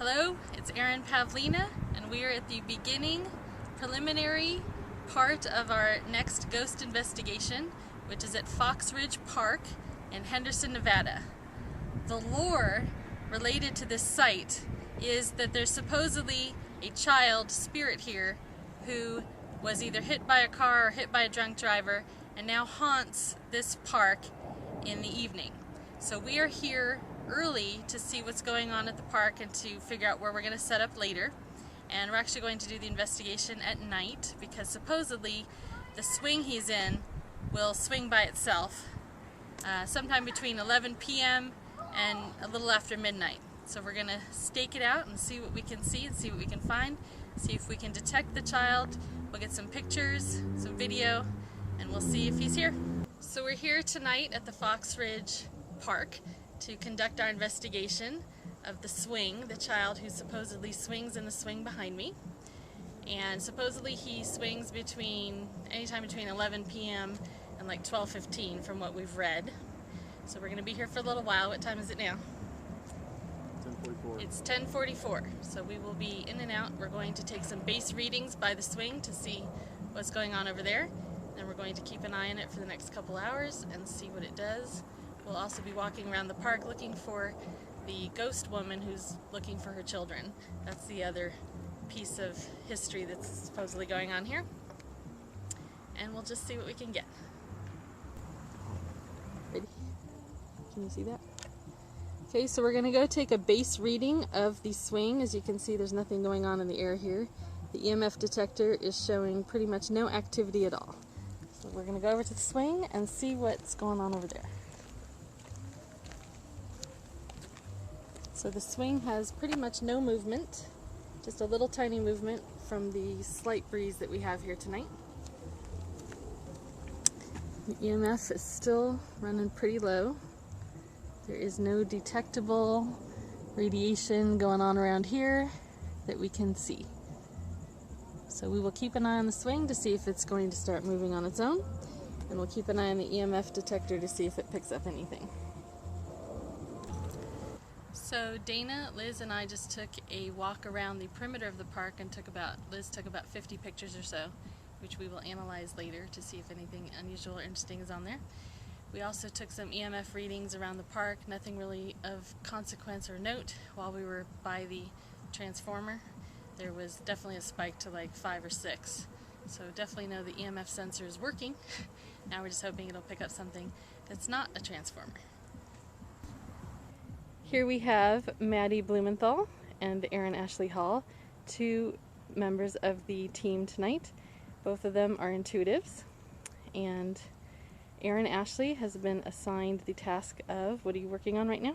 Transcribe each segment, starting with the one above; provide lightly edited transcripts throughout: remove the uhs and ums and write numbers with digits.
Hello, it's Erin Pavlina, and we are at the beginning preliminary part of our next ghost investigation, which is at Fox Ridge Park in Henderson, Nevada. The lore related to this site is that there's supposedly a child spirit here who was either hit by a car or hit by a drunk driver and now haunts this park in the evening. So we are here early to see what's going on at the park and to figure out where we're going to set up later. And we're actually going to do the investigation at night because supposedly the swing he's in will swing by itself sometime between 11 p.m. and a little after midnight. So we're going to stake it out and see what we can see and see what we can find, see if we can detect the child. We'll get some pictures, some video, and we'll see if he's here. So we're here tonight at the Fox Ridge Park to conduct our investigation of the swing, the child who supposedly swings in the swing behind me. And supposedly he swings anytime between 11 p.m. and like 12:15 from what we've read. So we're going to be here for a little while. What time is it now? 10:44. It's 10:44. So we will be in and out. We're going to take some base readings by the swing to see what's going on over there. Then we're going to keep an eye on it for the next couple hours and see what it does. We'll also be walking around the park looking for the ghost woman who's looking for her children. That's the other piece of history that's supposedly going on here. And we'll just see what we can get. Ready? Can you see that? Okay, so we're going to go take a base reading of the swing. As you can see, there's nothing going on in the air here. The EMF detector is showing pretty much no activity at all. So we're going to go over to the swing and see what's going on over there. So the swing has pretty much no movement, just a little tiny movement from the slight breeze that we have here tonight. The EMF is still running pretty low. There is no detectable radiation going on around here that we can see. So we will keep an eye on the swing to see if it's going to start moving on its own, and we'll keep an eye on the EMF detector to see if it picks up anything. So Dana, Liz, and I just took a walk around the perimeter of the park and Liz took about 50 pictures or so, which we will analyze later to see if anything unusual or interesting is on there. We also took some EMF readings around the park, nothing really of consequence or note while we were by the transformer. There was definitely a spike to like 5 or 6, so definitely know the EMF sensor is working. Now we're just hoping it'll pick up something that's not a transformer. Here we have Maddie Blumenthal and Erin Ashley Hall, two members of the team tonight. Both of them are intuitives, and Erin Ashley has been assigned the task of, what are you working on right now?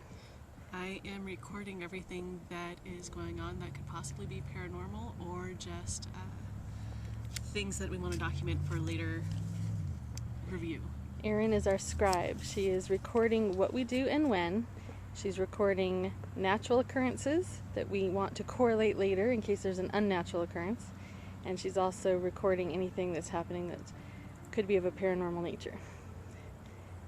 I am recording everything that is going on that could possibly be paranormal or just things that we want to document for later review. Erin is our scribe. She is recording what we do and when. She's recording natural occurrences that we want to correlate later in case there's an unnatural occurrence. And she's also recording anything that's happening that could be of a paranormal nature.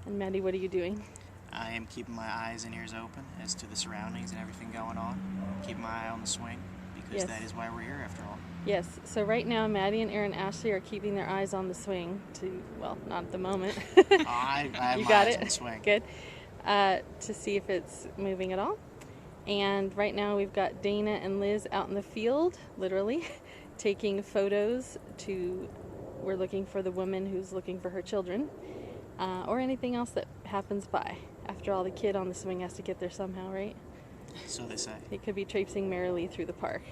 And Maddie, what are you doing? I am keeping my eyes and ears open as to the surroundings and everything going on. Keeping my eye on the swing because that is why we're here after all. Yes, so right now Maddie and Erin Ashley are keeping their eyes on the swing well, not at the moment. I have you my got eyes it? on the swing. Good. To see if it's moving at all. And right now we've got Dana and Liz out in the field, literally, taking photos we're looking for the woman who's looking for her children, or anything else that happens by. After all, the kid on the swing has to get there somehow, right? So they say. He could be traipsing merrily through the park.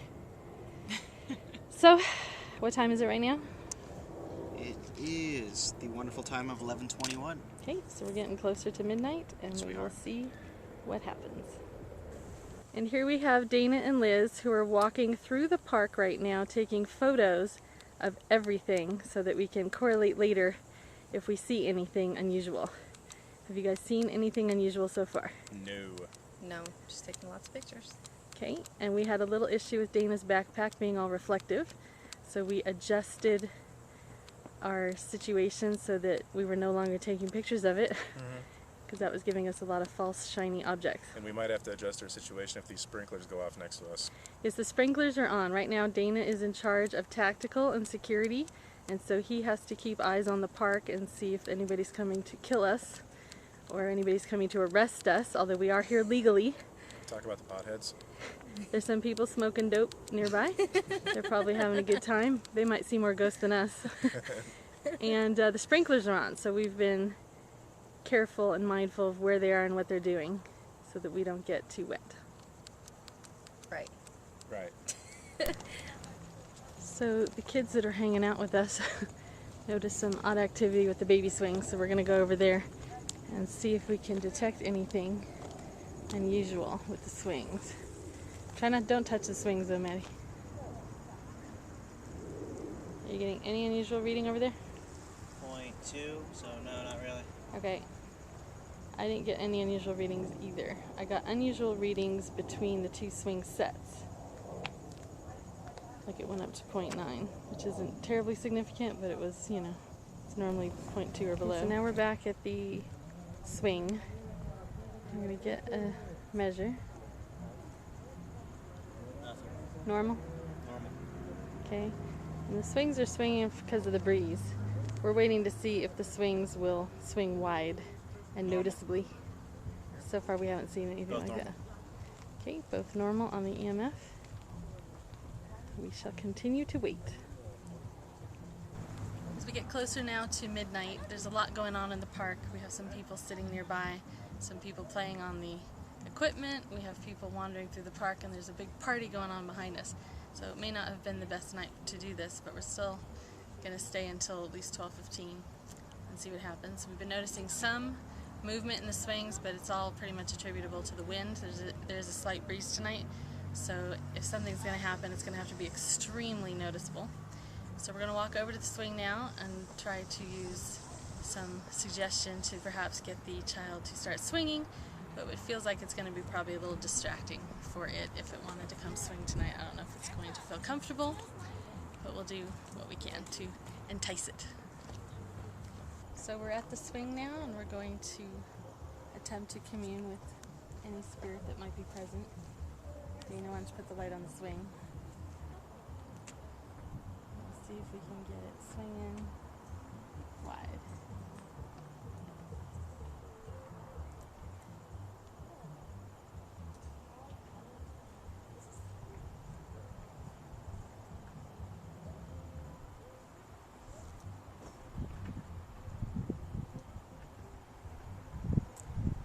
So, what time is it right now? It is the wonderful time of 11:21. Okay, so we're getting closer to midnight, and Yes, we we will are. see what happens. And here we have Dana and Liz, who are walking through the park right now, taking photos of everything so that we can correlate later if we see anything unusual. Have you guys seen anything unusual so far? No, just taking lots of pictures. Okay, and we had a little issue with Dana's backpack being all reflective, so we adjusted our situation so that we were no longer taking pictures of it. because that was giving us a lot of false shiny objects. And we might have to adjust our situation if these sprinklers go off next to us. Yes, the sprinklers are on. Right now Dana is in charge of tactical and security, and so he has to keep eyes on the park and see if anybody's coming to kill us or anybody's coming to arrest us, although we are here legally. Talk about the potheads. There's some people smoking dope nearby. They're probably having a good time. They might see more ghosts than us. And the sprinklers are on, so we've been careful and mindful of where they are and what they're doing so that we don't get too wet. Right. Right. So the kids that are hanging out with us noticed some odd activity with the baby swings, so we're going to go over there and see if we can detect anything unusual with the swings. Don't touch the swings though, Maddie. Are you getting any unusual reading over there? 0.2, so no, not really. Okay. I didn't get any unusual readings either. I got unusual readings between the two swing sets. Like it went up to 0.9, which isn't terribly significant, but it was, you know, it's normally 0.2 or below. So now we're back at the swing. I'm going to get a measure. Nothing. Normal? Normal. Okay. And the swings are swinging because of the breeze. We're waiting to see if the swings will swing wide and noticeably. So far we haven't seen anything Both like normal. that. Okay, both normal on the EMF. We shall continue to wait. As we get closer now to midnight, there's a lot going on in the park. We have some people sitting nearby, some people playing on the equipment. We have people wandering through the park, and there's a big party going on behind us. So it may not have been the best night to do this, but we're still going to stay until at least 12:15 and see what happens. We've been noticing some movement in the swings, but it's all pretty much attributable to the wind. There's a slight breeze tonight, so if something's going to happen, it's going to have to be extremely noticeable. So we're going to walk over to the swing now and try to use some suggestion to perhaps get the child to start swinging, but it feels like it's going to be probably a little distracting for it if it wanted to come swing tonight. I don't know if it's going to feel comfortable, but we'll do what we can to entice it. So we're at the swing now, and we're going to attempt to commune with any spirit that might be present. Dana, why don't you put the light on the swing? Let's see if we can get it swinging wide.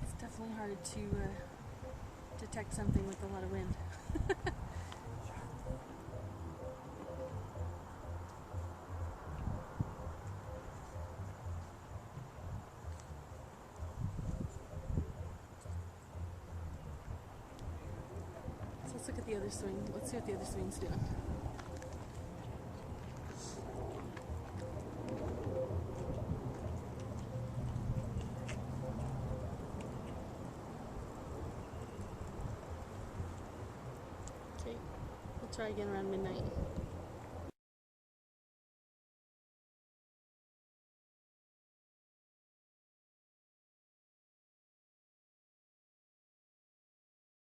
It's definitely hard to detect something with a lot of wind. So let's look at the other swing. Let's see what the other swing's doing. Okay, we'll try again around midnight.